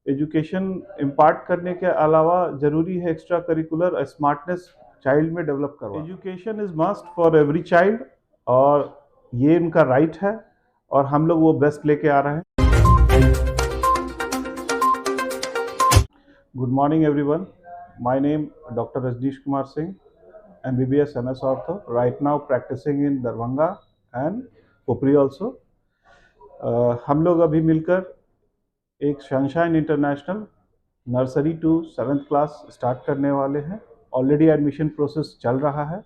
Education impart करने के अलावा ज़रूरी है एक्स्ट्रा करिकुलर स्मार्टनेस चाइल्ड में डेवलप करवाना। Education is must for every child और ये इनका राइट है और हम लोग वो बेस्ट लेके आ रहे हैं। Good morning everyone. My name Dr. Rajneesh Kumar Singh, MBBS MS Ortho, right now practicing in Darbhanga and Popri also. हम लोग अभी मिलकर एक sunshine international nursery to 7th class start करने वाले हैं। ऑलरेडी एडमिशन प्रोसेस चल रहा है।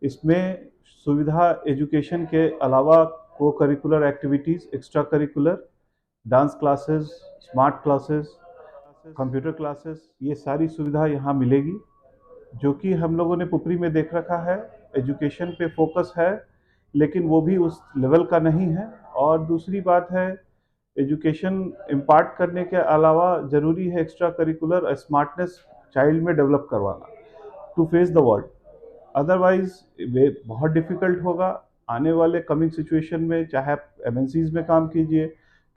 इसमें सुविधा एजुकेशन के अलावा को curricular activities, extra curricular, dance classes, smart classes, computer classes, ये सारी सुविधा यहाँ मिलेगी, जो कि हम लोगों ने पुपरी में देख रखा है। एजुकेशन पे फोकस है, लेकिन वो भी उस लेवल का नहीं है। और दूसरी बात है, एजुकेशन इम्पार्ट करने के अलावा ज़रूरी है एक्स्ट्रा करिकुलर स्मार्टनेस चाइल्ड में डेवलप करवाना to face the world. Otherwise वे बहुत डिफ़िकल्ट होगा आने वाले कमिंग सिचुएशन में। चाहे आप MNCs में काम कीजिए,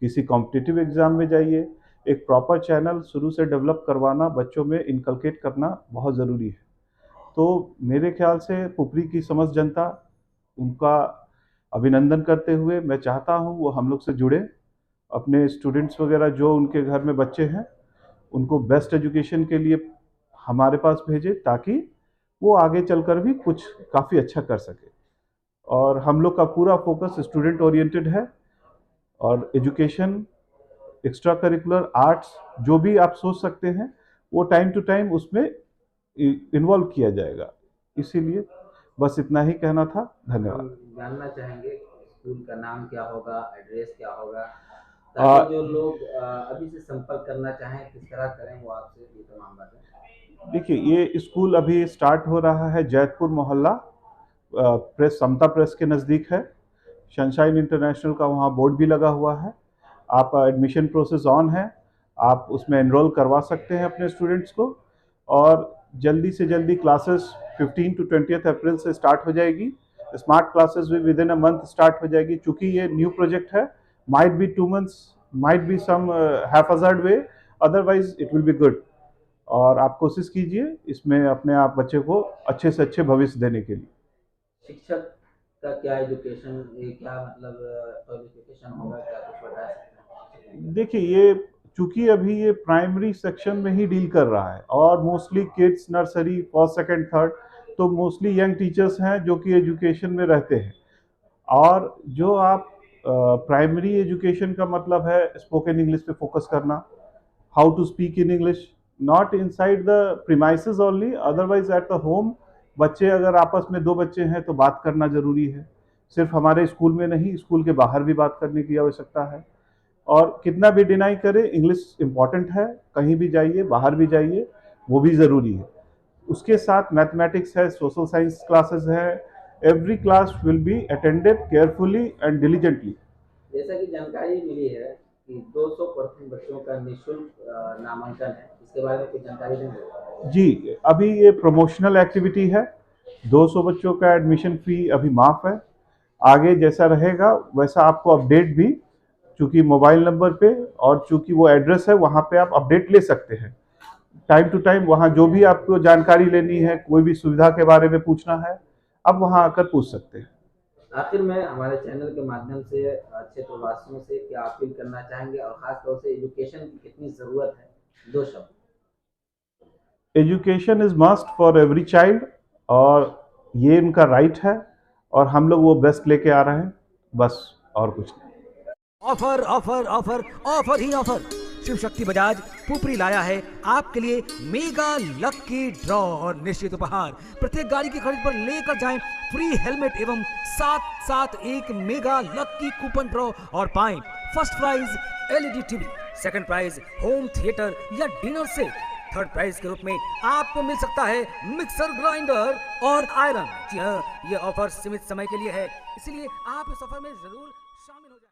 किसी कॉम्पिटिटिव एग्ज़ाम में जाइए, एक प्रॉपर चैनल शुरू से डेवलप करवाना, बच्चों में इनकलकेट करना बहुत ज़रूरी है। तो मेरे ख्याल से पुपरी की समस्त जनता, उनका अभिनंदन करते हुए मैं चाहता हूँ वो हम लोग से जुड़े, अपने स्टूडेंट्स वगैरह जो उनके घर में बच्चे हैं उनको बेस्ट एजुकेशन के लिए हमारे पास भेजें, ताकि वो आगे चलकर भी कुछ काफ़ी अच्छा कर सके। और हम लोग का पूरा फोकस स्टूडेंट ओरिएंटेड है और एजुकेशन, एक्स्ट्रा करिकुलर, आर्ट्स, जो भी आप सोच सकते हैं वो टाइम टू टाइम उसमें इन्वॉल्व किया जाएगा। इसीलिए बस इतना ही कहना था। धन्यवाद। जानना चाहेंगे स्कूल का नाम क्या होगा, एड्रेस क्या होगा, ताकि जो लोग अभी से संपर्क करना चाहें किस तरह करें, वो आपसे ये तमाम बातें। देखिए, ये स्कूल अभी स्टार्ट हो रहा है जैतपुर मोहल्ला प्रेस, समता प्रेस के नज़दीक है। सनशाइन इंटरनेशनल का वहाँ बोर्ड भी लगा हुआ है। आप एडमिशन प्रोसेस ऑन है, आप उसमें एनरोल करवा सकते हैं अपने स्टूडेंट्स को। और जल्दी से जल्दी क्लासेस 15 to 20 अप्रैल से स्टार्ट हो जाएगी। स्मार्ट क्लासेस भी within a month start हो जाएगी। चूँकि ये न्यू प्रोजेक्ट है, might be 2 months, might be some haphazard way, otherwise it will be good. और आप कोशिश कीजिए इसमें अपने आप बच्चे को अच्छे से अच्छे भविष्य देने के लिए। शिक्षक का क्या एजुकेशन, ये क्या मतलब क्वालिफिकेशन होगा, क्या कुछ बता सकते हैं? देखिए, ये चूँकि अभी ये प्राइमरी सेक्शन में ही डील कर रहा है और mostly kids, nursery, first, second, third, तो मोस्टली यंग टीचर्स हैं जो कि एजुकेशन में रहते हैं। और जो आप प्राइमरी एजुकेशन का मतलब है स्पोकन इंग्लिश पे फोकस करना, how to speak in English, not inside the premises only, otherwise at the home. बच्चे अगर आपस में 2 बच्चे हैं तो बात करना ज़रूरी है। सिर्फ हमारे स्कूल में नहीं, स्कूल के बाहर भी बात करने की आवश्यकता है। और कितना भी डिनाई करें, इंग्लिश इम्पॉर्टेंट है। कहीं भी जाइए, बाहर भी जाइए, वो भी ज़रूरी है। उसके साथ मैथमेटिक्स है, सोशल साइंस क्लासेस है। Every class will be attended carefully and diligently. जैसा कि जानकारी मिली है कि 200% बच्चों का निःशुल्क नामांकन है, इसके बारे में कुछ जानकारी देंगे? जी, अभी ये प्रमोशनल एक्टिविटी है। 200 बच्चों का एडमिशन फ़ी अभी माफ़ है। आगे जैसा रहेगा वैसा आपको अपडेट भी, चूँकि मोबाइल नंबर पे और चूँकि वो एड्रेस है, वहाँ पे आप अपडेट ले सकते हैं। टाइम टू टाइम वहाँ जो भी आपको जानकारी लेनी है, कोई भी सुविधा के बारे में पूछना है, आप वहाँ आकर पूछ सकते हैं। आखिर में हमारे चैनल के माध्यम से क्षेत्रवासियों से क्या अपील करना चाहेंगे, और खास तौर से एजुकेशन की कितनी ज़रूरत है, 2 शब्द। Education is must for every child और ये इनका राइट है और हम लोग वो बेस्ट लेके आ रहे हैं, बस और कुछ नहीं। ऑफर ऑफर ऑफर ऑफर ही ऑफर। शिव शक्ति बजाज पुपरी लाया है आपके लिए मेगा लकी ड्रॉ और निश्चित उपहार। प्रत्येक गाड़ी की खरीद पर लेकर जाएं फ्री हेलमेट एवं साथ एक मेगा लकी कूपन ड्रॉ और पाएं first prize LED TV, second prize home theatre या डिनर सेट, थर्ड प्राइज के रूप में आपको मिल सकता है मिक्सर ग्राइंडर और आयरन। जी हाँ, ये ऑफर सीमित समय के लिए है, इसलिए आप इस ऑफर में जरूर शामिल हो जाए।